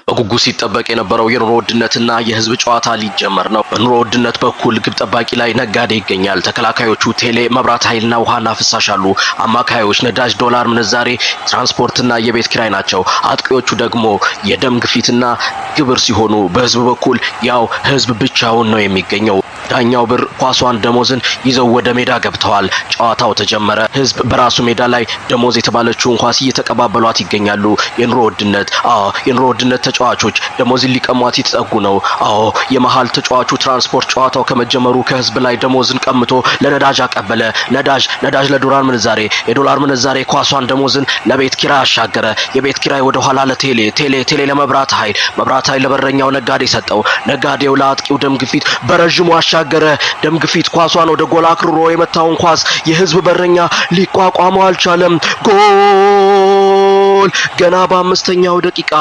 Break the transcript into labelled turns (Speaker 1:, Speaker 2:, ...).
Speaker 1: በጉጉት ሲጠበቅ የነበረው የኑሮ ውድነትና የህዝብ ጨዋታ ሊጀመር ነው። በኑሮ ውድነት በኩል ግብ ጠባቂ ላይ ነጋዴ ይገኛል። ተከላካዮቹ ቴሌ፣ መብራት ኃይልና ውሃና ፍሳሽ አሉ። አማካዮች ነዳጅ፣ ዶላር ምንዛሬ፣ ትራንስፖርትና የቤት ኪራይ ናቸው። አጥቂዎቹ ደግሞ የደም ግፊትና ግብር ሲሆኑ በህዝብ በኩል ያው ህዝብ ብቻውን ነው የሚገኘው። ዳኛው ብር ኳሷን ደሞዝን ይዘው ወደ ሜዳ ገብተዋል። ጨዋታው ተጀመረ። ህዝብ በራሱ ሜዳ ላይ ደሞዝ የተባለችውን ኳስ እየተቀባበሏት ይገኛሉ። የኑሮ ውድነት ተጫዋቾች ደሞዝን ሊቀሟት የተጠጉ ነው። የመሃል ተጫዋቹ ትራንስፖርት ጨዋታው ከመጀመሩ ከህዝብ ላይ ደሞዝን ቀምቶ ለነዳጅ አቀበለ። ነዳጅ ለዶላር ምንዛሬ፣ የዶላር ምንዛሬ ኳሷን ደሞዝን ለቤት ኪራይ አሻገረ። የቤት ኪራይ ወደ ኋላ ለቴሌ፣ ቴሌ ለመብራት ኃይል፣ መብራት ኃይል ለበረኛው ነጋዴ ሰጠው። ነጋዴው ለአጥቂው ደም ግፊት በረዥሙ አሻገረ። ደም ግፊት ኳሷን ወደ ጎል አክርሮ የመታውን ኳስ የህዝብ በረኛ ሊቋቋመው አልቻለም። ጎል! ገና በ5ኛው ደቂቃ